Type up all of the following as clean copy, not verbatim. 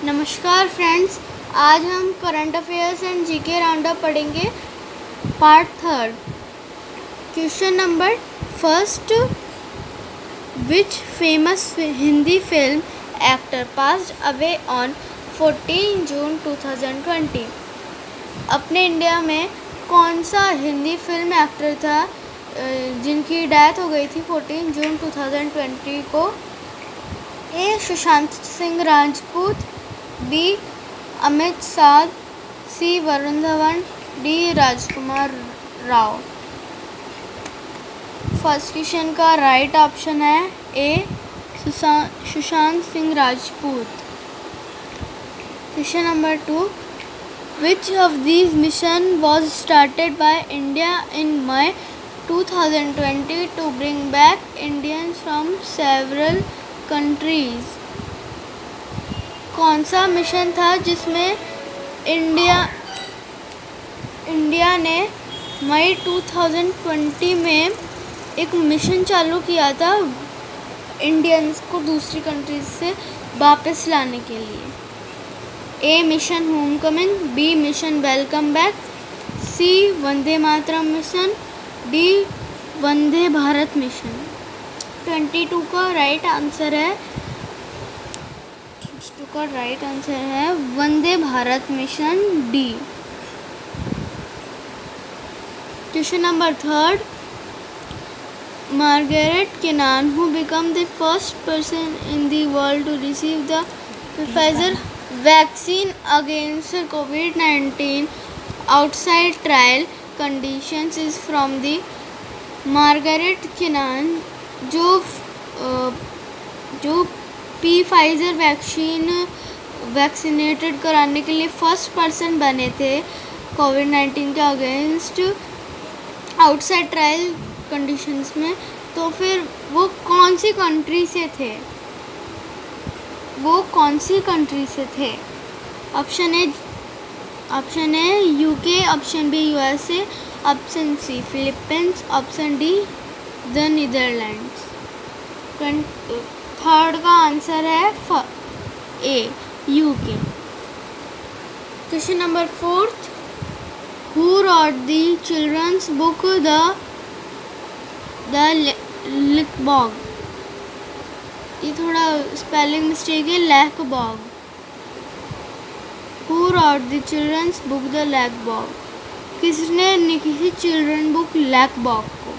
नमस्कार फ्रेंड्स, आज हम current affairs and GK roundup पढ़ेंगे। Part third. Question number first, which famous Hindi film actor passed away on 14 जून 2020? अपने India में कौन सा हिंदी फिल्म एक्टर था जिनकी डेथ हो गई थी 14 जून 2020 को? A. Sushant Singh Rajput, B. Amit Sadh, C. Varun Dhawan, D. Rajkumar Rao. First question का राइट ऑप्शन है A. Sushant Singh Rajput. Question number 2, which of these mission was started by India in May 2020 to bring back Indians from several countries? कौन सा मिशन था जिसमें इंडिया ने मई 2020 में एक मिशन चालू किया था इंडियंस को दूसरी कंट्रीज से वापस लाने के लिए? A. Mission home coming, B. Mission welcome back, C. Vande Mataram mission, D. Vande Bharat mission. 22 का राइट आंसर है Vande Bharat mission, D. Question number third, Margaret Kennan, who became the first person in the world to receive the Pfizer vaccine against COVID-19 outside trial conditions, is from the Margaret Kennan, जो Pfizer vaccinated कराने के लिए first person बने थे कोविड-19 के against outside trial conditions में। तो फिर वो कौन सी कंट्री से थे? Option A UK, option B USA, option C Philippines, option D the Netherlands. Third का आंसर है A UK. Question number fourth, who wrote the children's book the Lickbog? ये थोड़ा स्पेलिंग मिस्टेक है, Lackbog. Who wrote the children's book the Lackbog? किसने लिखी थी children book लैकबॉग को?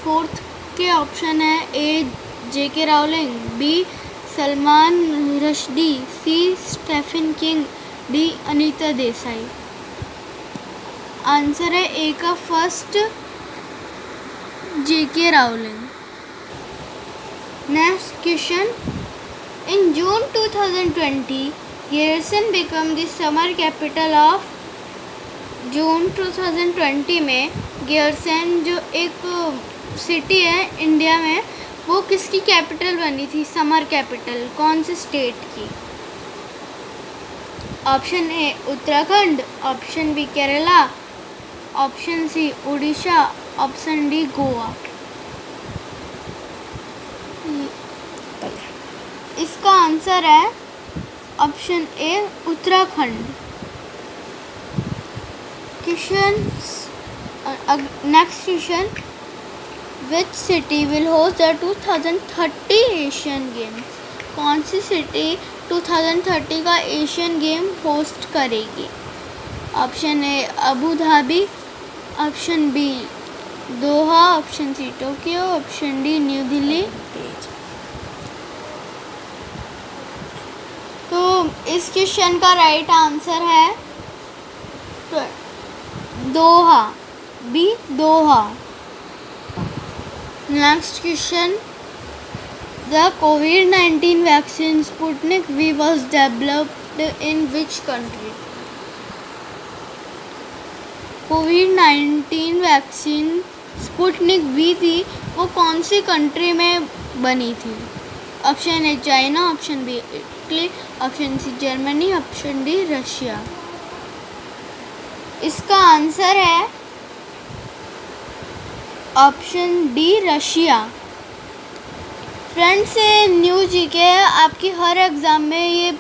Fourth के ऑप्शन है A. J K. Rowling, B. Salman Rushdie, C. Stephen King, D. Anita Desai. Answer है ए का first, J K. Rowling. Next question, in June 2020 Gairsain became the summer capital of. जून 2020 में गियर्सन जो एक सिटी है इंडिया में, वो किसकी कैपिटल बनी थी? समर कैपिटल कौन से स्टेट की? Option A Uttarakhand, option B Kerala, option C Odisha, option D Goa. इसका आंसर है option A Uttarakhand. Next question, Which city will host the 2030 Asian games? कौन सी सिटी 2030 का एशियन गेम होस्ट करेगी? Option A Abu Dhabi, option B Doha, option C Tokyo, option D New Delhi. तो इस question का right answer है Doha, B Doha. Next question, the COVID-19 vaccine Sputnik V was developed in which country? COVID-19 vaccine Sputnik V थी, वो कौन सी country में बनी थी? Option A China, option B Italy, option C Germany, option D Russia. इसका answer है option D Russia. Friends, ये न्यू जीके है, आपकी हर एग्ज़ाम में ये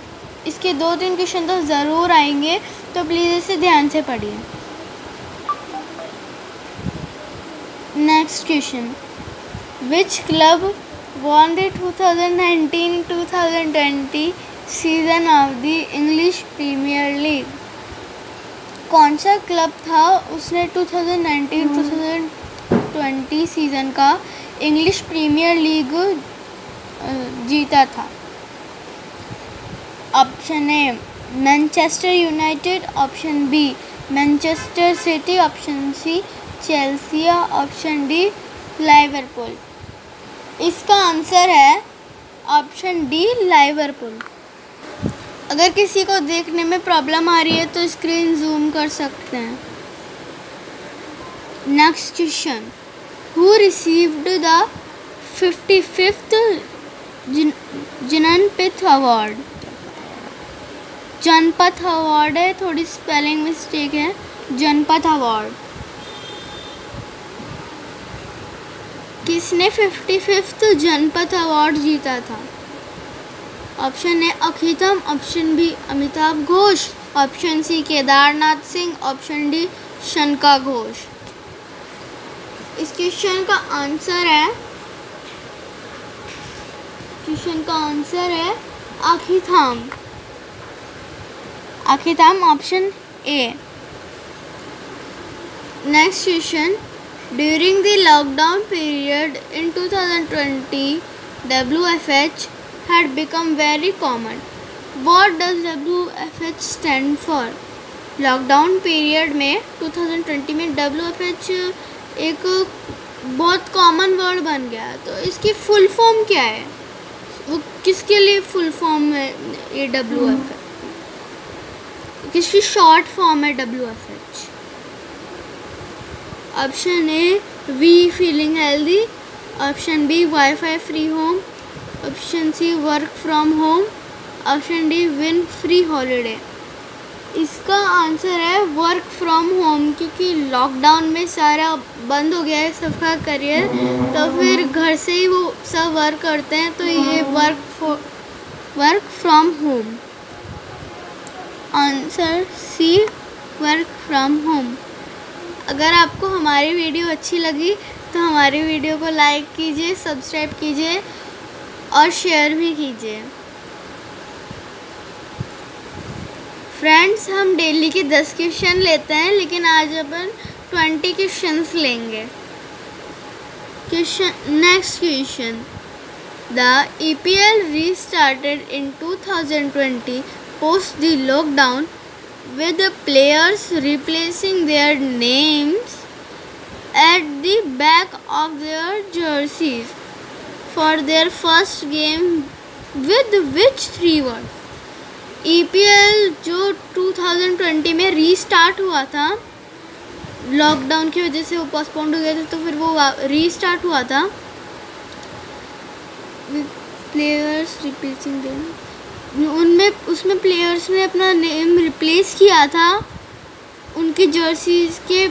इसके 2-3 क्वेश्चन तो ज़रूर आएंगे, तो प्लीज़ इसे ध्यान से पढ़िए। Next question, which club won the 2019-2020 season of the English Premier League? कौन सा क्लब था उसने 2019-2020 सीज़न का इंग्लिश प्रीमियर लीग जीता था? Option A Manchester United, option B Manchester City, option C Chelsea, option D Liverpool. इसका answer है option D Liverpool. अगर किसी को देखने में प्रॉब्लम आ रही है तो स्क्रीन जूम कर सकते हैं। Next question, who received the 55th Janpath award? Janpath award है, थोड़ी स्पेलिंग मिस्टेक है, जनपथ अवार्ड। किसने 55th जनपथ अवार्ड जीता था? Option A Akkitham, option B Amitav Ghosh, option C Kedarnath Singh, option D Shankha Ghosh. इस क्वेश्चन का आंसर है Akkitham. Akkitham option A. Next question, during the lockdown period in 2020, WFH had become very common. What does WFH stand for? Lockdown period में 2020 में WFH एक बहुत common word बन गया, तो इसकी फुल फॉर्म क्या है? वो किसके लिए फुल फॉर्म है ये WFH? किसकी शॉर्ट फॉर्म है WFH? Option A we feeling healthy, option B wifi free home, option C work from home, option D win free holiday. इसका आंसर है वर्क फ्रॉम होम, क्योंकि लॉकडाउन में सारा बंद हो गया है सबका करियर, तो फिर घर से ही वो सब वर्क करते हैं, तो ये work from home. Answer C work from home. अगर आपको हमारी वीडियो अच्छी लगी तो हमारी वीडियो को लाइक कीजिए, सब्सक्राइब कीजिए और शेयर भी कीजिए। फ्रेंड्स, हम डेली के 10 क्वेश्चन लेते हैं, लेकिन आज अपन 20 क्वेश्चंस लेंगे। Next question, the EPL restarted in 2020 post the lockdown, with the players replacing their names at the back of their jerseys for their first game with which 3 words? EPL जो 2020 में restart हुआ था, lockdown की वजह से वो postponed हो गया था, तो फिर वो रीस्टार्ट हुआ था। प्लेयर्स रिप्लेसिंग देम, उसमें प्लेयर्स ने अपना नेम रिप्लेस किया था उनकी जर्सीज़ के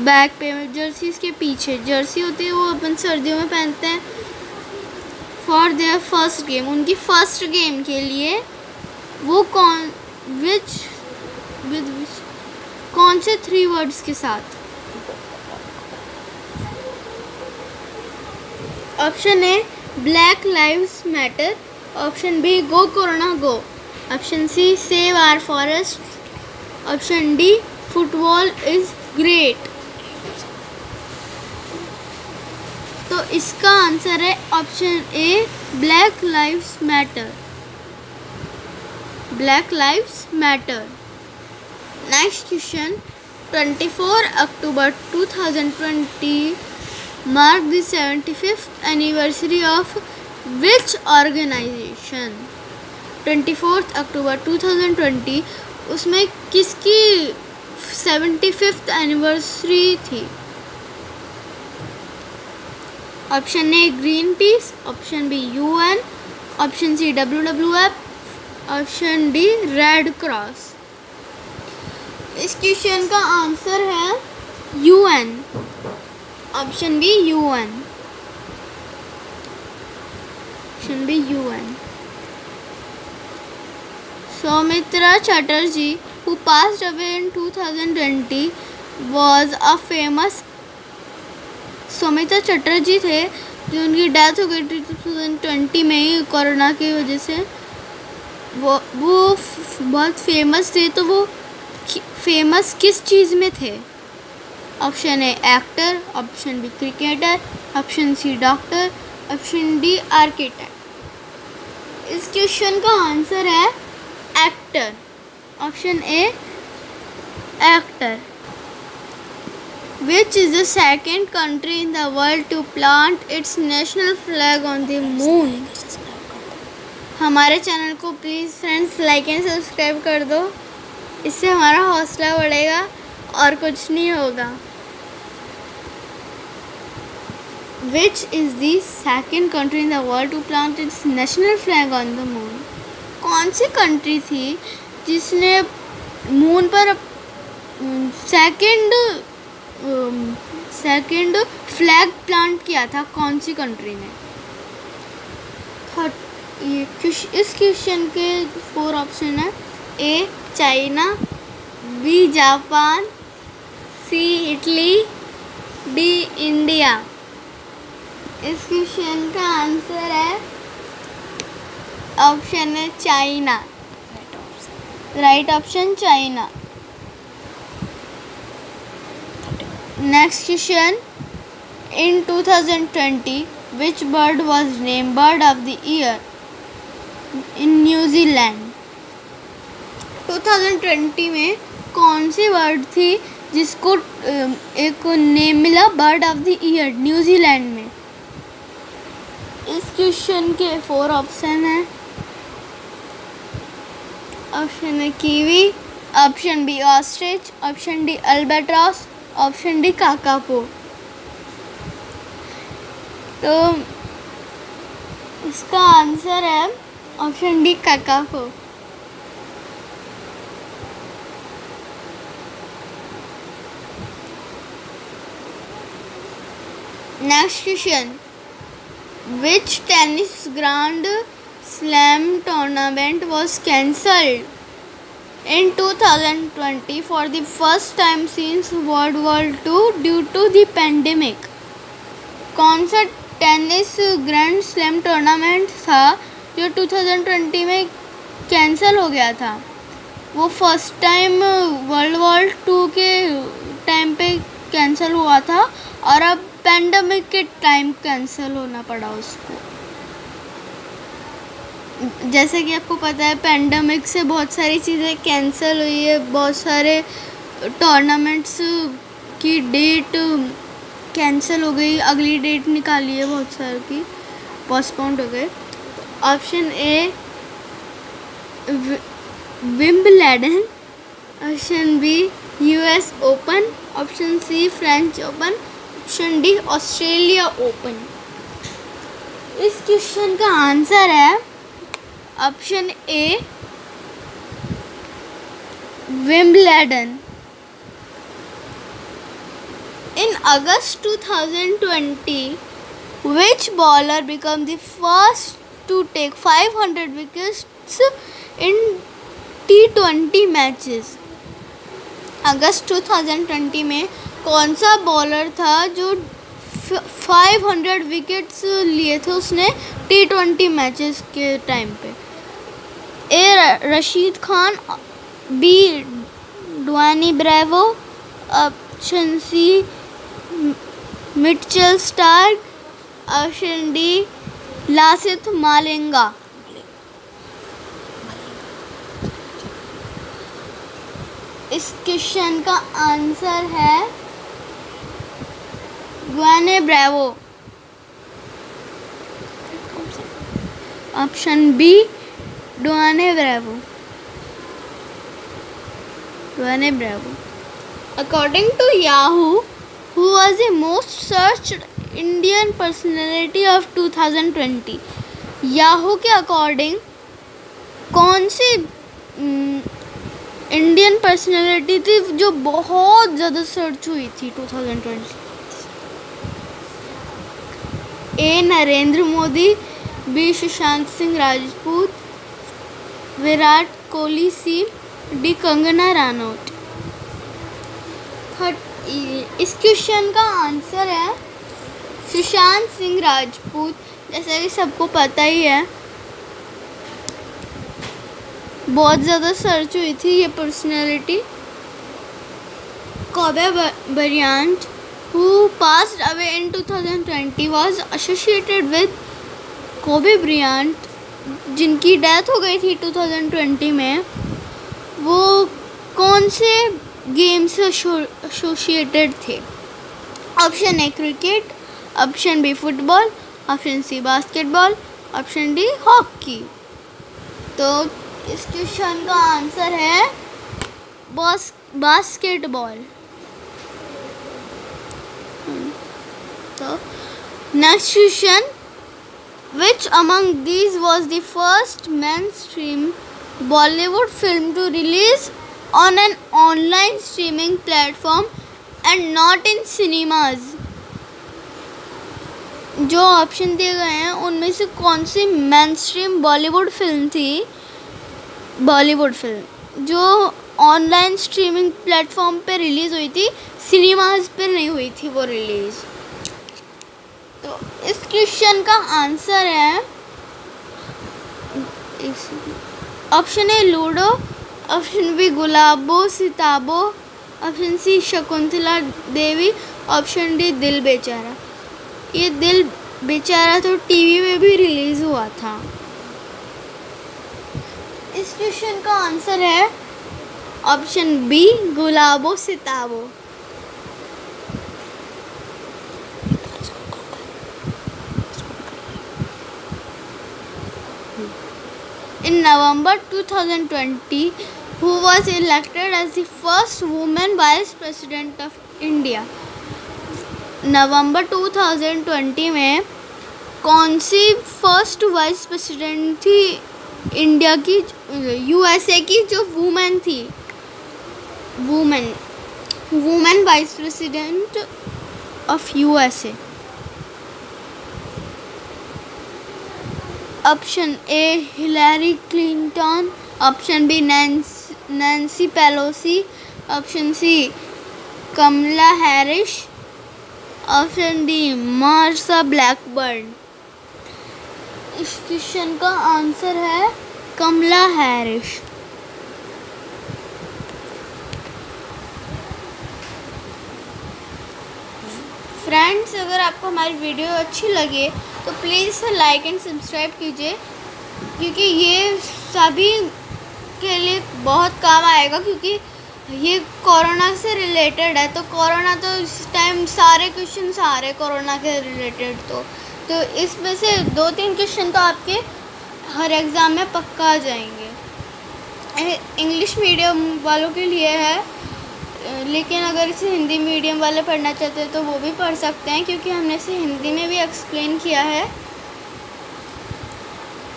बैक पे, जर्सीज़ के पीछे। जर्सी होती है वो अपन सर्दियों में पहनते हैं। फॉर देयर फर्स्ट गेम, उनकी फर्स्ट गेम के लिए वो कौन से 3 वर्ड्स के साथ? Option A black lives matter, option B go corona go, option C save our forest, option D football is great. तो इसका आंसर है option A black lives matter. Black lives matter. Next question, 24 October 2020 marked the 75th anniversary of which organization? 24 October 2020 उसमें किसकी 75th anniversary थी? Option A green peace, option B UN, option C WWF, option D red cross. इस question का answer है UN, option B UN। Option B UN. Soumitra Chatterjee, who passed away in 2020, was a famous. Soumitra Chatterjee थे जो उनकी death हो गई थी 2020 में ही कोरोना की वजह से। वो बहुत फेमस थे। तो वो फेमस किस चीज़ में थे? Option A actor, option B cricketer, option C doctor, option D architect. इस क्वेश्चन का आंसर है actor, option A actor. Which is the second country in the world to plant its national flag on the moon? हमारे channel को please friends like and subscribe कर दो, इससे हमारा हौसला बढ़ेगा और कुछ नहीं होगा। Which is the second country in the world to plant its national flag on the moon? कौन सी कंट्री थी जिसने मून पर सेकंड फ्लैग प्लांट किया था? कौन सी कंट्री ने? इस क्वेश्चन के 4 ऑप्शन है। A China, B Japan, C Italy, D India. इस क्वेश्चन का आंसर है ऑप्शन है China. Right option China. Next question, in 2020 which bird was named bird of the year in New Zealand? 2020 में कौन सी bird थी जिसको एक नेम मिला bird of the year New Zealand में? इस क्वेश्चन के 4 ऑप्शन हैं। Option A kiwi, option B ostrich, option D albatross, option D kakapo. तो इसका आंसर है option D kakapo. Next question, which tennis grand slam tournament was cancelled in 2020 for the first time since World War II due to the pandemic? कौन सा tennis grand slam tournament था जो 2020 में cancel हो गया था? वो फर्स्ट टाइम वर्ल्ड वॉर 2 के टाइम पे कैंसिल हुआ था और अब पैंडमिक के टाइम कैंसिल होना पड़ा उसको। जैसे कि आपको पता है पैंडमिक से बहुत सारी चीज़ें कैंसिल हुई है, बहुत सारे टूर्नामेंट्स की डेट कैंसिल हो गई, अगली डेट निकाली है बहुत सारे की, पोस्टपोन्ड हो गए। Option A Wimbledon, option B US open, option C French open, option D Australia open. इस क्वेश्चन का आंसर है option A Wimbledon. In August 2020, which bowler became the first to take 500 wickets in T20 matches? अगस्त 2020 में कौन सा bowler था जो 500 wickets लिए थे उसने T20 मैचेस के टाइम पे? A Rashid Khan, B Dwayne Bravo, option C Mitchell Starc, option D Lasith Malinga. इस क्वेश्चन का आंसर है Dwayne Bravo, option B Dwayne Bravo. Dwayne Bravo. According to Yahoo, who was the most searched Indian personality of 2020? Yahoo के according कौन सी Indian personality थी जो बहुत ज़्यादा search हुई थी 2020? A Narendra Modi, B Sushant Singh Rajput, Virat Kohli, C D Kangana Ranaut. इस क्वेश्चन का आंसर है सुशांत सिंह राजपूत। जैसा कि सबको पता ही है, बहुत ज़्यादा सर्च हुई थी ये personality. Kobe Bryant who passed away in 2020 was associated with Kobe Bryant, जिनकी डेथ हो गई थी 2020 में, वो कौन से गेम से एसोसिएटेड थे? Option A cricket, option B football, option C basketball, option D hockey. तो इस क्वेश्चन का आंसर है बास्केटबॉल। तो next question, which among these was the first mainstream Bollywood film to release on an online streaming platform and not in cinemas? जो option दिए गए हैं उनमें से कौन सी mainstream बॉलीवुड फिल्म थी, बॉलीवुड फिल्म जो ऑनलाइन स्ट्रीमिंग प्लेटफॉर्म पे रिलीज़ हुई थी, सिनेमाज पे नहीं हुई थी वो रिलीज़? तो इस क्वेश्चन का आंसर है option A Ludo, option B Gulabo Sitabo, option C Shakuntala Devi, option D Dil Bechara. ये दिल बेचारा तो टीवी में भी रिलीज़ हुआ था। इस क्वेश्चन का आंसर है option B Gulabo Sitabo. In November 2020, who was elected as the first woman vice president of India? नवंबर 2020 में कौन सी फर्स्ट वाइस प्रेसिडेंट थी इंडिया की, यूएसए की, जो वुमेन थी, women vice president of USA? Option A Hillary Clinton, option B Nancy Pelosi, option C Kamala Harris, option D Marsha Blackburn. इस क्वेश्चन का आंसर है कमला हैरिस। फ्रेंड्स, अगर आपको हमारी वीडियो अच्छी लगे तो प्लीज़ इसे लाइक एंड सब्सक्राइब कीजिए, क्योंकि ये सभी के लिए बहुत काम आएगा, क्योंकि ये कोरोना से रिलेटेड है। तो कोरोना तो इस टाइम सारे क्वेश्चन आ रहे कोरोना के रिलेटेड, तो इसमें से 2-3 क्वेश्चन तो आपके हर एग्ज़ाम में पक्का आ जाएंगे। इंग्लिश मीडियम वालों के लिए है, लेकिन अगर इसे हिंदी मीडियम वाले पढ़ना चाहते हैं तो वो भी पढ़ सकते हैं, क्योंकि हमने इसे हिंदी में भी एक्सप्लेन किया है।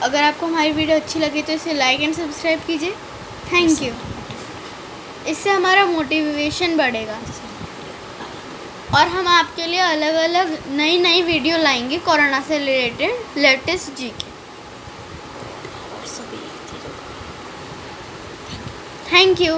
अगर आपको हमारी वीडियो अच्छी लगी तो इसे लाइक एंड सब्सक्राइब कीजिए। Thank you. इससे हमारा मोटिवेशन बढ़ेगा और हम आपके लिए अलग अलग नई वीडियो लाएंगे कोरोना से related latest GK. Thank you.